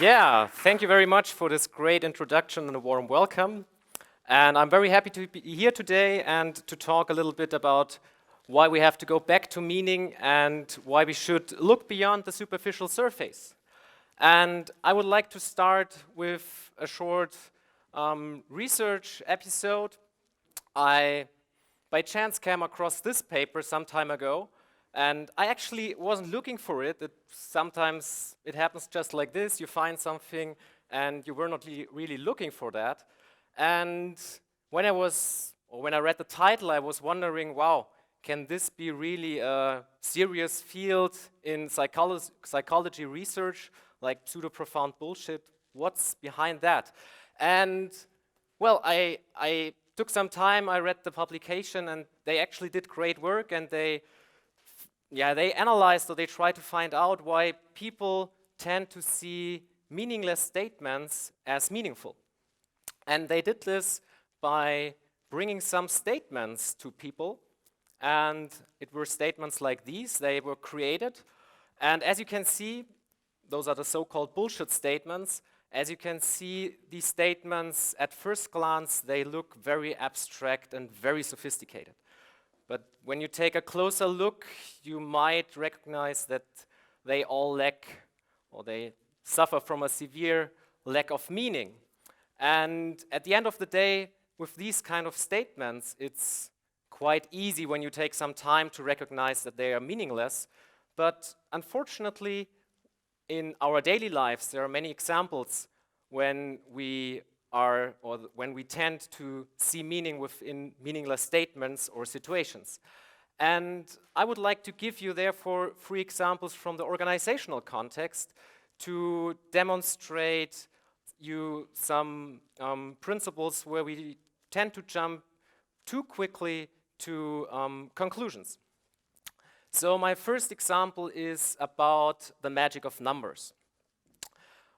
Yeah, thank you very much for this great introduction and a warm welcome. And I'm very happy to be here today and to talk a little bit about why we have to go back to meaning and why we should look beyond the superficial surface. And I would like to start with a short research episode. I, by chance, came across this paper some time ago, and I actually wasn't looking for it. Sometimes it happens just like this. You find something and you were not really looking for that. And when I read the title, I was wondering, wow, can this be really a serious field in psychology research, like pseudo-profound bullshit? What's behind that? And well, I took some time, I read the publication, and they actually did great work, and they analyzed, or they tried to find out why people tend to see meaningless statements as meaningful. And they did this by bringing some statements to people, and it were statements like these. They were created, and as you can see, those are the so-called bullshit statements. As you can see, these statements, at first glance, they look very abstract and very sophisticated. But when you take a closer look, you might recognize that they all lack, or they suffer from a severe lack of meaning. And at the end of the day, with these kind of statements, it's quite easy when you take some time to recognize that they are meaningless. But unfortunately, in our daily lives, there are many examples when we tend to see meaning within meaningless statements or situations. And I would like to give you, therefore, 3 examples from the organizational context to demonstrate you some principles where we tend to jump too quickly to conclusions. So my first example is about the magic of numbers.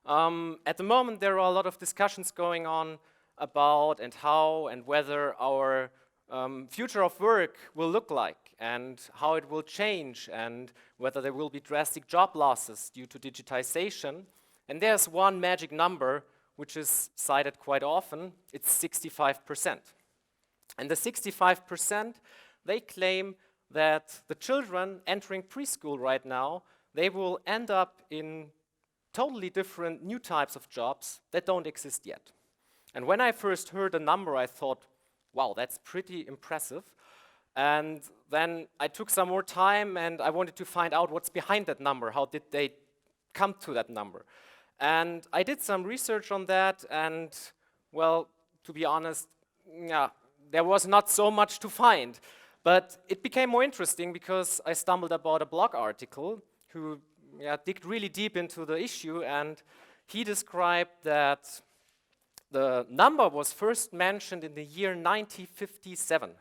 At the moment, there are a lot of discussions going on about and how and whether our future of work will look like and how it will change and whether there will be drastic job losses due to digitization. And there's one magic number which is cited quite often. It's 65%. And the 65%, they claim that the children entering preschool right now, they will end up in totally different new types of jobs that don't exist yet. And when I first heard the number, I thought, wow, that's pretty impressive. And then I took some more time and I wanted to find out what's behind that number. How did they come to that number? And I did some research on that, and well, to be honest, there was not so much to find. But it became more interesting because I stumbled about a blog article who digged really deep into the issue, and he described that the number was first mentioned in the year 1957,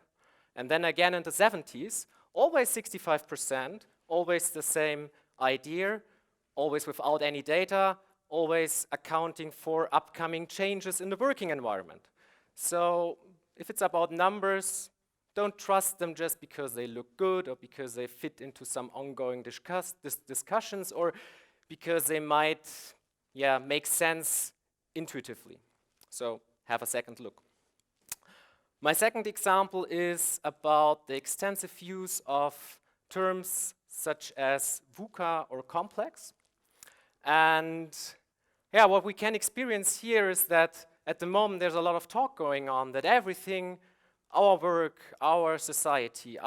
and then again in the 70s, always 65%, always the same idea, always without any data, always accounting for upcoming changes in the working environment. So if it's about numbers, don't trust them just because they look good or because they fit into some ongoing discussions or because they might make sense intuitively. So have a second look. My second example is about the extensive use of terms such as VUCA or complex. And what we can experience here is that at the moment there's a lot of talk going on that everything, our work, our society,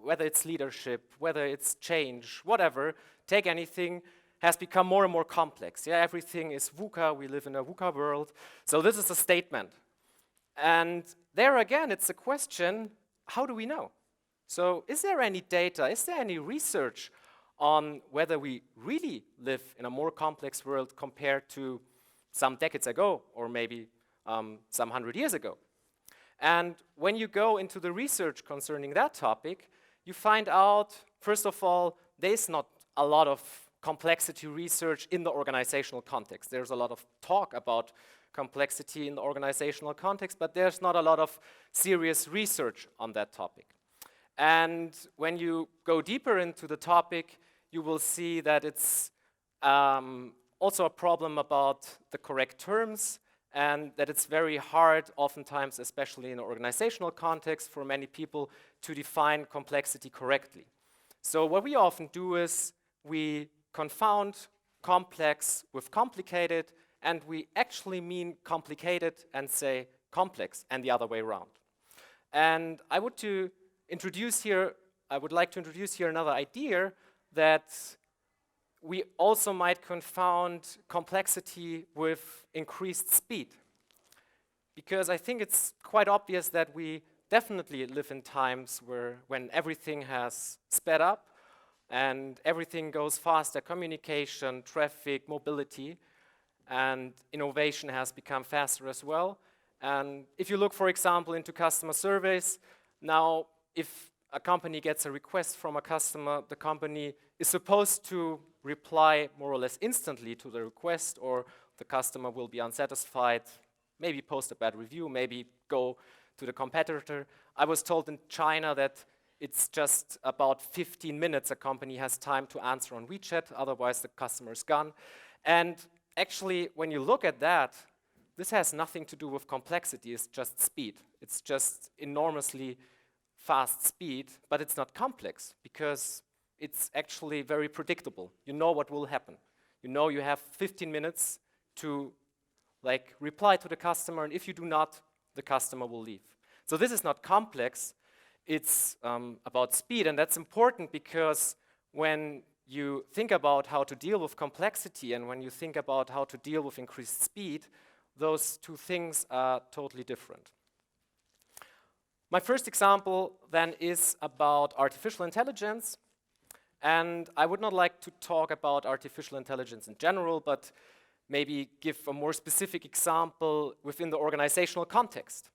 whether it's leadership, whether it's change, whatever, take anything, has become more and more complex. Everything is VUCA, we live in a VUCA world. So this is a statement. And there again, it's a question, how do we know? So is there any data, is there any research on whether we really live in a more complex world compared to some decades ago, or maybe some 100 years ago? And when you go into the research concerning that topic, you find out, first of all, there's not a lot of complexity research in the organizational context. There's a lot of talk about complexity in the organizational context, but there's not a lot of serious research on that topic. And when you go deeper into the topic, you will see that it's also a problem about the correct terms, and that it's very hard, oftentimes, especially in an organizational context, for many people to define complexity correctly. So what we often do is we confound complex with complicated, and we actually mean complicated and say complex, and the other way around. And I would like to introduce here another idea that we also might confound complexity with increased speed. Because I think it's quite obvious that we definitely live in times when everything has sped up and everything goes faster, communication, traffic, mobility, and innovation has become faster as well. And if you look, for example, into customer service, now if a company gets a request from a customer, the company is supposed to reply more or less instantly to the request, or the customer will be unsatisfied, maybe post a bad review, maybe go to the competitor. I was told in China that it's just about 15 minutes a company has time to answer on WeChat, otherwise the customer is gone. And actually, when you look at that, this has nothing to do with complexity, it's just speed. It's just enormously fast speed, but it's not complex because it's actually very predictable. You know what will happen. You know you have 15 minutes to reply to the customer, and if you do not, the customer will leave. So this is not complex, it's about speed, and that's important because when you think about how to deal with complexity and when you think about how to deal with increased speed, those two things are totally different. My first example then is about artificial intelligence, and I would not like to talk about artificial intelligence in general, but maybe give a more specific example within the organizational context,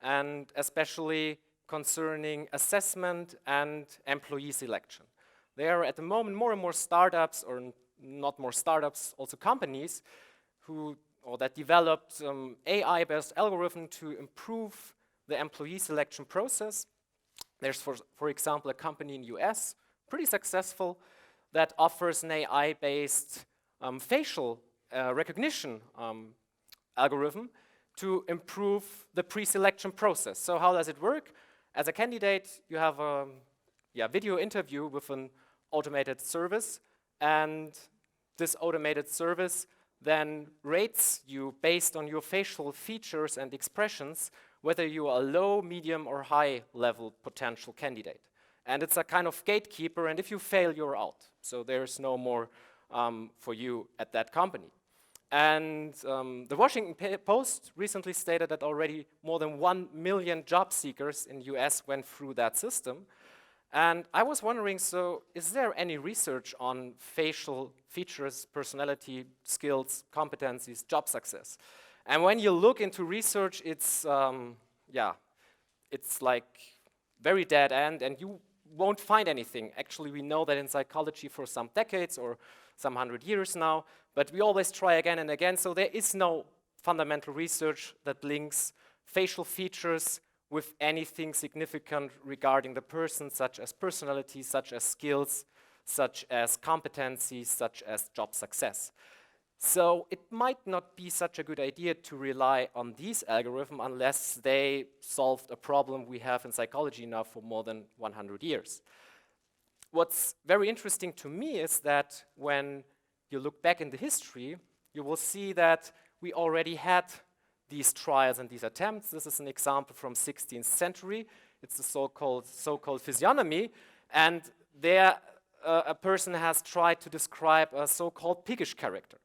and especially concerning assessment and employee selection. There are at the moment more and more startups, or not more startups, also companies that developed AI-based algorithm to improve the employee selection process. There's, for example, a company in the US, pretty successful, that offers an AI-based facial recognition algorithm to improve the pre-selection process. So how does it work? As a candidate, you have a video interview with an automated service, and this automated service then rates you based on your facial features and expressions, whether you are a low, medium, or high level potential candidate. And it's a kind of gatekeeper, and if you fail, you're out. So there's no more for you at that company. And the Washington Post recently stated that already more than 1 million job seekers in the US went through that system. And I was wondering, so is there any research on facial features, personality, skills, competencies, job success? And when you look into research, it's like very dead end, and you won't find anything. Actually, we know that in psychology for some decades or some 100 years now, but we always try again and again, so there is no fundamental research that links facial features with anything significant regarding the person, such as personality, such as skills, such as competencies, such as job success. So it might not be such a good idea to rely on these algorithms unless they solved a problem we have in psychology now for more than 100 years. What's very interesting to me is that when you look back in the history, you will see that we already had these trials and these attempts. This is an example from 16th century. It's the so-called physiognomy, and there a person has tried to describe a so-called piggish character.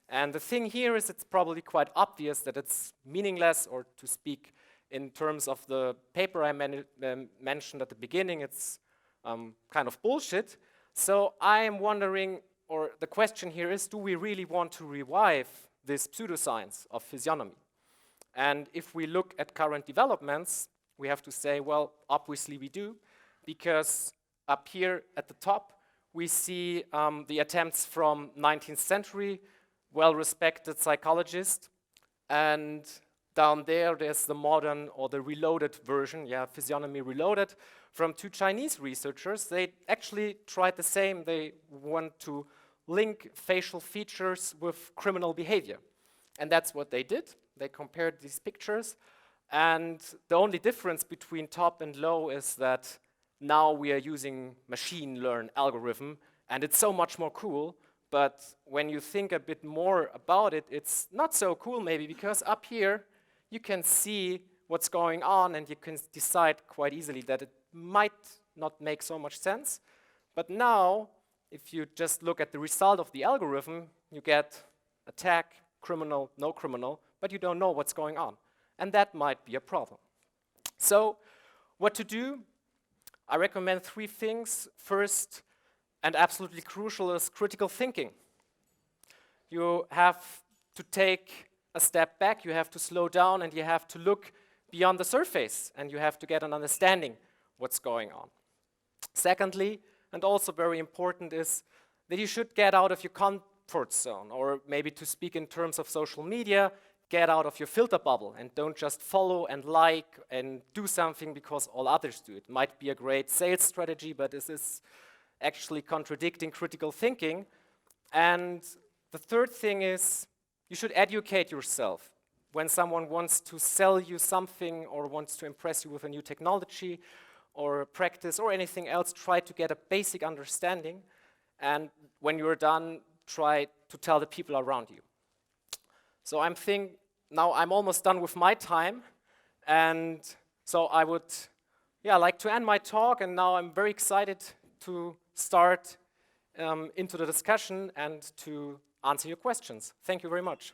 And the thing here is it's probably quite obvious that it's meaningless, or to speak in terms of the paper I mentioned at the beginning, it's kind of bullshit. So I am wondering, or the question here is, do we really want to revive this pseudoscience of physiognomy? And if we look at current developments, we have to say, well, obviously we do, because up here at the top, we see the attempts from 19th century, well-respected psychologist, and down there's the modern or the reloaded version, physiognomy reloaded, from two Chinese researchers. They actually tried the same. They want to link facial features with criminal behavior. And that's what they did. They compared these pictures, and the only difference between top and low is that now we are using machine learn algorithm, and it's so much more cool. But when you think a bit more about it, it's not so cool maybe, because up here you can see what's going on and you can decide quite easily that it might not make so much sense. But now, if you just look at the result of the algorithm, you get attack, criminal, no criminal, but you don't know what's going on. And that might be a problem. So, what to do? I recommend 3 things. First, and absolutely crucial, is critical thinking. You have to take a step back, you have to slow down, and you have to look beyond the surface, and you have to get an understanding what's going on. Secondly, and also very important, is that you should get out of your comfort zone, or maybe to speak in terms of social media, get out of your filter bubble and don't just follow and like and do something because all others do. It might be a great sales strategy, but this is actually contradicting critical thinking. And the third thing is you should educate yourself. When someone wants to sell you something or wants to impress you with a new technology or practice or anything else, try to get a basic understanding. And when you're done, try to tell the people around you. So now I'm almost done with my time. And so I would like to end my talk. And now I'm very excited to start into the discussion and to answer your questions. Thank you very much.